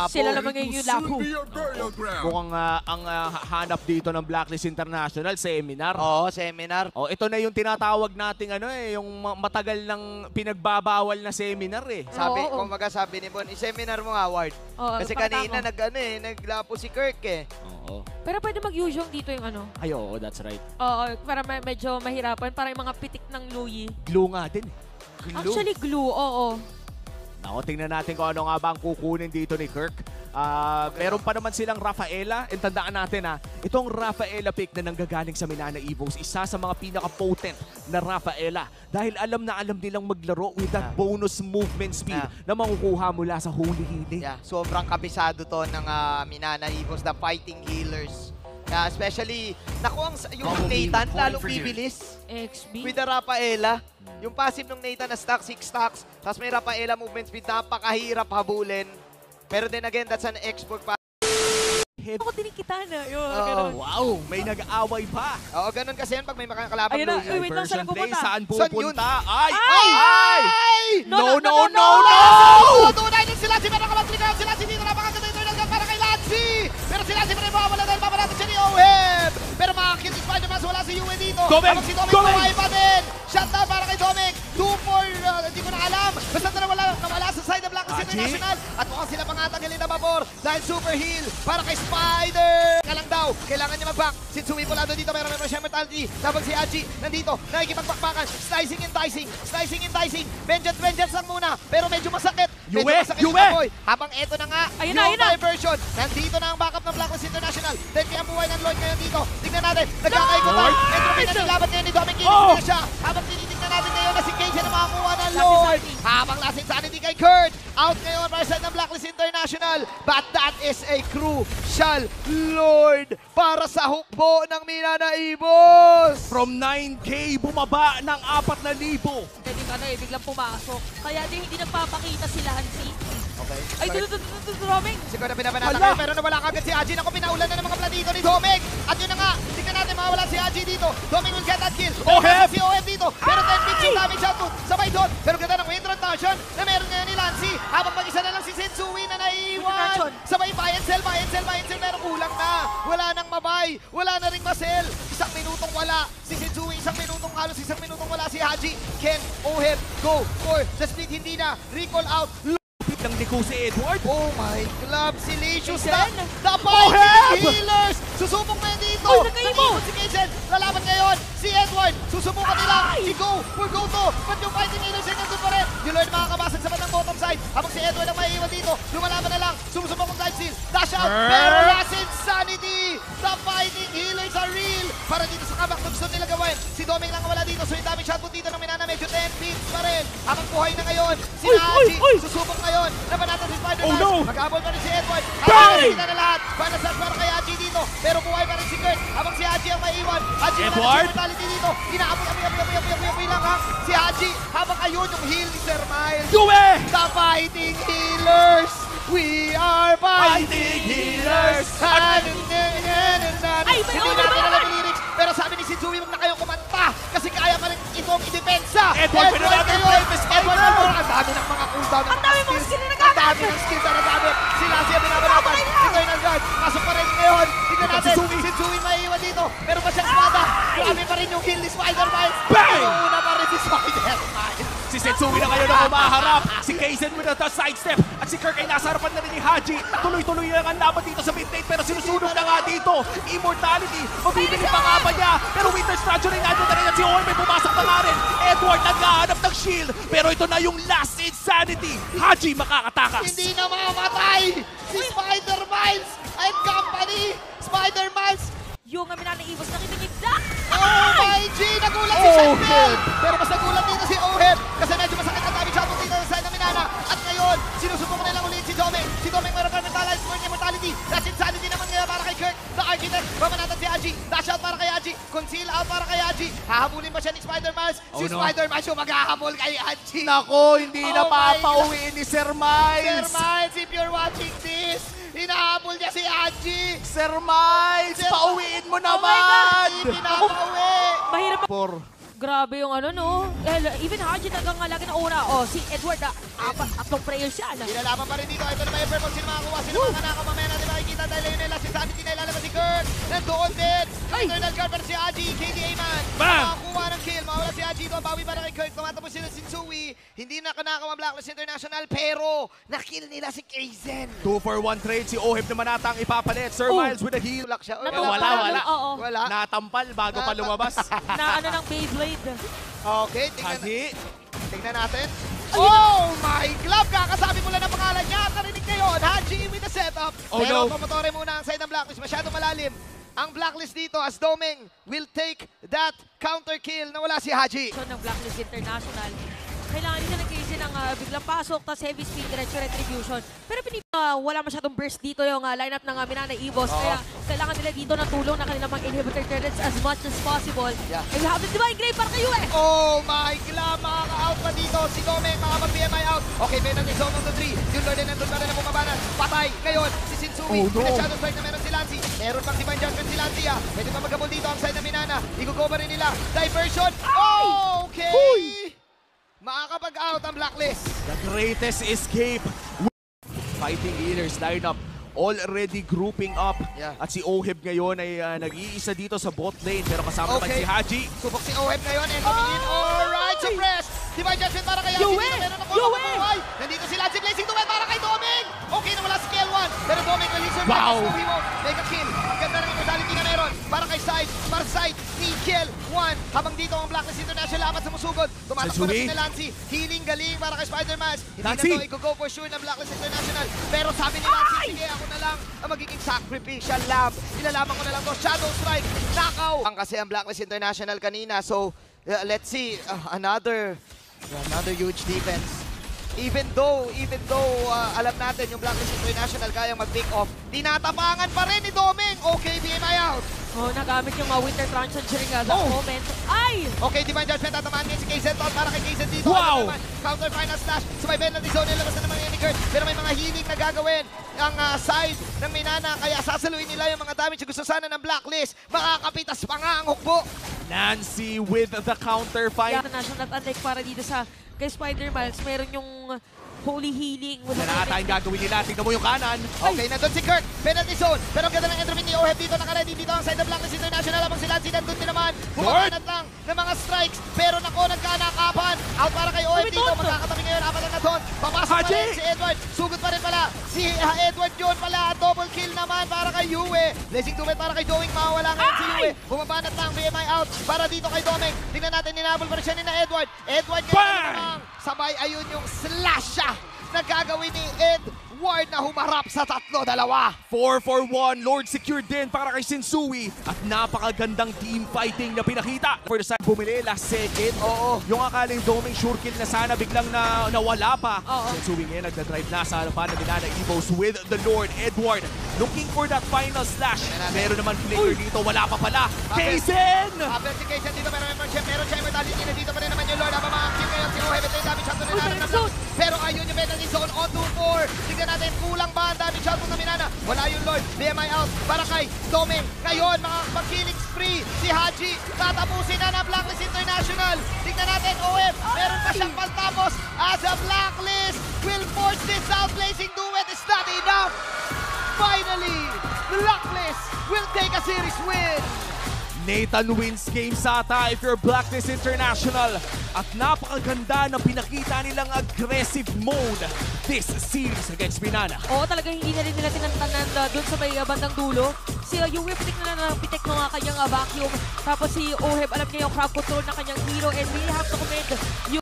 Sila naman ngayon yung Lapu. Mukhang ang hanap dito ng Blacklist International, Seminar. Oo, Seminar. Oh, ito na yung tinatawag nating yung matagal ng pinagbabawal na seminar eh. Sabi, Oo. kumbaga sabi ni Bon, i-seminar mo nga, Ward. Oo, Kasi pakita kanina ko. naglapo si Kirk eh. Oo. Pero pwede mag-Yuzhong dito yung ano. Ay, oo, that's right. Oo, para medyo mahirapan. Para yung mga pitik ng Louis. Glue nga din eh. Actually, glue, oo. Nako, tingnan natin kung ano nga ba ang kukunin dito ni Kirk. Meron pa naman silang Rafaela. And tandaan natin itong Rafaela pick na nanggagaling sa Minana Evos, isa sa mga pinaka-potent na Rafaela. Dahil alam na alam nilang maglaro with that bonus movement speed na makukuha mula sa Holy Healing. Yeah, sobrang kabisado to ng Minana Evos, the fighting healers. Especially, naku, yung Nathan, lalong bibilis. XB. With the Rafaela. Yung passive ng Nathan na stack 6 stacks, tapos may Rafaela movement speed, napakahirap habulin. Pero then again, that's an export pa. Ako tinikita na. Wow, may nag-aaway pa. Oo, ganun kasi yan pag may makakalabang Ayun na, Louis. wait lang, saan pupunta? Saan Saan yun? pupunta? Ay! Ay! No! Tunay din sila, si Pero kamatlikan sila, si Dito napakaganda ito yung para kay Lancy. Pero sila si Pero mawala dahil mabalatan siya ni Oheb. Pero makakit si Spider-Man, wala si Yue dito. Domeng! Habang si Domeng buhay pa din. Shutdown para kay Domeng. 2-4, hindi ko na alam. Basta nawala sa side ng Blacklist International. At mukhang sila pangatanggalin na mabor dahil super heal para kay Spider. Kalang daw, kailangan niya mag-back. Sitsui Polado dito, meron siya mentality. Tapos si Haji nandito, nakikipagpakpakan. Slicing and dicing. Vengeance lang muna. Pero medyo masakit. Yue! Habang eto na nga, Ayun na. version. Nandito na ang backup ng Blacklist International. 10k ang buhay ng Lloyd ngayon dito. Tignan natin, nagkakaigutan. Entropy na nilaban ngayon ni Domeng Kinis na siya. Habang tinitignan natin ngayon na si Cage na makakuha ng Lloyd. Habang last insanity kay Kurt. Out ngayon para sa ng Blacklist International. But that is a crucial Lloyd para sa hukbo ng Minana Evos. From 9K, bumaba ng 4,000. Pwede ka na biglang pumasok. Kaya din hindi nagpapakita si Lancy. Okay. Ay, Domeng. Siguro na pinabanata kayo, pero nawala kagad si Haji. Naku, pinaulan na ng mga platito ni Domeng. At yun na nga, tingnan natin, mawala si Haji dito. Domeng will get that kill. Oheb! Si Oheb dito. Pero 10 yung damage output. Sabay doon. Pero ganda ng wind rotation na meron ngayon ni Lancy. Habang mag-isa na lang si Sensui na naiiwan. Sabay buy and sell. Pero kulang na. Wala nang mabay. Wala na ring masel. Isang minutong wala. Si Sensui, isang minutong halos. Isang minutong wala si Haji. Ken, Oheb, go for the split. Hindi na. Recall out. Ng liko si Edward. Oh my club, si Licious Kaisen? na. The fighting healers! Susubok na dito. Uy, nag-aimon! Si Kaisen, lalaban ngayon. Si Edward, susubukan nila. Si Go, for Go to. But yung fighting healers ay nandun pa rin. Yung Lord makakabasag sa bandang bottom side. Habang si Edward ang maiiwan dito. Lumalaban na lang. Sumusubok ang side steal. Dash out. Pero last insanity. The fighting healers are real. Para dito sa comeback na gusto nila gawin. Si Domeng lang wala dito. So yung damage shot dito ng Minana medyo 10 beats pa rin. Habang buhay na ngayon. Si Haji, susubok ngayon. Nabanatan si Spider-Man. Oh no! Mag-abol pa rin si Edward. Bang! Habang na lahat. Final shot para kay Haji dito. Pero buhay pa rin si Kurt. Habang si Haji ang maiiwan. Haji Edward! naman si dito. Inaapoy lang ha. Si Haji. Habang ayun yung heal ni Sir Miles. Yue! The fighting healers. We are fighting healers. Ay, Hindi natin alam yung lyrics. Pero sabi ni Shinzui, huwag na kayong kumanta. Kasi kaya pa rin itong i-depensa. Edward, pero natin play the Edward, ang dami ng mga cooldown. Ang dami mga skill na Ang nagamit. dami ng skill na nagamit. Si Lassie ang binabanatan. Eternal Guard. Pasok pa rin ngayon. Tignan natin. Si Shinzui maiiwan dito. Pero pa siyang espada. Grabe pa rin yung heal ni Spider-Man. Bang! Una pa rin si Spider-Man. Si Sensui na ngayon ang umaharap. Si Kaisen with a sidestep. At si Kirk ay nasa harapan na rin ni Haji. Tuloy-tuloy lang ang laban dito sa mid-lane. Pero sinusunog na nga dito. Immortality. Mabibili pa nga ba niya? Pero Winter Strategy ay nandun na rin. At si Orme pumasok na nga rin. Edward naghahanap ng shield. Pero ito na yung last insanity. Haji makakatakas. Hindi na mamamatay si Spider-Miles and company. Spider-Miles. Yung Minana Evos nakikinig na. Oh my G! Nagulat si Sheffield! Pero mas nagulat dito si Oheb kasi medyo masakit ang damage shot dito sa side ng Minana. At ngayon, sinusubukan nilang ulit si Domeng. Si Domeng meron pa mentalized for immortality. That's insanity naman ngayon para kay Kirk. The Architect, bamanatan si Haji. Dash out para kay Haji. Conceal out para kay Haji. Hahabulin ba siya ni Spider-Man? Si Spider-Man yung maghahabol kay Haji. Nako, hindi na papauwiin ni Sir Miles. Sir Miles, if you're watching this, hinahabol niya si Haji. Sir Miles, pauwiin mo God! naman. Pinapauwi. Mahirap For Grabe yung ano, no? Even Haji talagang lagi na una. Oh, si Edward, tatlong prayers siya. Ilalaban pa rin dito. Ito na ba yung purple? Sino makakuha? Sino mga kanaka? Mamaya natin makikita dahil yun nila. Si Sanity na ilalabas si Kurt. Nandoon din. Eternal Guard para si Haji. KDA man. Bam! Makakuha ng kill. Mawala si Haji doon. Bawi para kay Kurt. Tumatapos sila si Shinsui. Hindi na kanaka Blacklist International. Pero nakill nila si Kaizen. 2-for-1 trade. Si Oheb naman ata ang ipapalit. Sir Miles with a heal. Tulak siya. Wala. Oo. Wala. Natampal bago pa lumabas. Na ano ng Beyblade. Okay, Haji. tingnan natin. Oh my glove! Kakasabi mo lang ng pangalan niya. Narinig ngayon, Haji with the setup. Oh, Pero no. pumotore muna ang side ng Blacklist. Masyado malalim. Ang Blacklist dito as Domeng will take that counter kill na wala si Haji. So, ng Blacklist International. Kailangan nila ng Casey ng biglang pasok, tas heavy speed, diretso retribution. Pero wala masyadong burst dito yung lineup ng Minana Evos. Kaya kailangan nila dito ng tulong ng kanilang mga inhibitor turrets as much as possible. Yeah. And we have the Divine Grave para kayo eh! Oh my glove! Makaka-out pa dito. Si Domeng makapag-BMI out. Okay, penalty zone on the 3. Yung Lord nandun pa rin ang bumabanan. Patay. Ngayon, si Shinsui. Oh, no. Shadow Strike na meron si Lancy. Meron pang Divine Judgment si Lancy. Pwede pa magabol dito ang side ng Minana. Igugo pa rin nila. Diversion. Okay! Uy! Makakapag-out ang Blacklist. The greatest escape. Fighting Healers lineup already grouping up. Yeah. At si Oheb ngayon ay nag-iisa dito sa bot lane. Pero kasama naman si Haji. Subok si Oheb ngayon and coming in. Alright, suppress. Divine Judgment para kay Haji. Yue! Meron ako Yue! mabuhay. Nandito si Lancy Blazing Duet para kay Domeng. Okay na wala si K1. Pero Domeng release her Wow! Suhi mo. Mega kill. Ang ganda ng immortality na meron. Para kay Side. Para Side. Ni K1. Habang dito ang Blacklist International apat sumusugod. Tumatakbo na Sensui. si Lancy. Healing galing para kay Spider-Man. Hindi Lancy! na to i-go for sure ng Blacklist International. Pero sabi ni Lancy, sige ako na lang ang magiging sacrificial lamb. Ilalaman ko na lang to. Shadow Strike. Knockout. Ang kasi ang Blacklist International kanina. So, let's see. Another huge defense. Even though alam natin yung Blacklist International kayang mag-pick off, tinatapangan pa rin ni Domeng. Okay, BMI out. Oh, nagamit yung Winter Truncheon during that moment. Ay! Okay, Divine Judgment, tatamaan ngayon si Kaizen Todd para kay Kaizen dito. Wow! Ano naman, counter final slash. So may penalty zone, nilabas na naman yung Kurt. Pero may mga healing na gagawin ang side ng Minana. Kaya sasaluin nila yung mga damage. Gusto sana ng Blacklist. Makakapitas pa nga ang hukbo. Nancy with the counter fight. International attack para dito sa kay Spider-Man. Meron yung Holy Healing. Yan na ata yung gagawin nila. Tingnan mo yung kanan. Okay, nandun si Kurt. Penalty zone. Pero ang ganda ng entry ni Oheb dito. Nakaready dito ang side ng Blacklist International. Habang si Lancy nandun din naman. Bumabanat lang ng mga strikes. Pero nako, nagkanakapan. Out para kay Oheb dito. Magkakatabi ngayon. Apat lang na doon. Papasok pa rin si Edward. Sugod pa rin pala. Si Edward yun pala. Double kill naman para kay Yue. Blessing Dumet para kay Doing. Mawala ngayon si Yue. Bumabanat lang. BMI out. Para dito kay Domeng. Tingnan natin. Ninabol pa rin siya ni na Edward. Edward ngayon namang sabay. Ayun yung slash siya na gagawin ni Edward na humarap sa 3-2. 4-for-1. Lord secured din para kay Shinsui. At napakagandang team fighting na pinakita. For the side, bumili last second. Oo. Yung akaling Domeng sure kill na sana biglang nawala pa. Oo. Shinsui ngayon nagdadrive na sa harapan ng Minana Evos with the Lord. Edward looking for that final slash. Meron naman flicker dito. Wala pa pala. Kaizen! Habang si Kaizen dito, meron siya immortality na dito pa rin naman yung Lord. Habang mga kill ngayon si Oheb. Ito yung damage shot na nararamdaman. Pero ayun yung penalty zone on 2-4. Tignan natin, kulang ba ang damage shot ng Minana? Wala yung Lord. BMI out para kay Domeng. Ngayon, makakapag-killing spree si Haji. Tatapusin na ng Blacklist International. Tignan natin, Oheb. Meron pa siyang pagtapos as a Blacklist will force this out. Blazing Duet is not enough. Finally, Blacklist will take a series win. Nathan wins game sata if you're Blacklist International. At napakaganda ng pinakita nilang aggressive mode this series against Minana. Oo, talaga hindi na rin nila tinantanan doon sa may bandang dulo. Si Yue pitik na pitik ng kanyang vacuum. Tapos si Oheb, alam niya yung crowd control na kanyang hero and we have to commend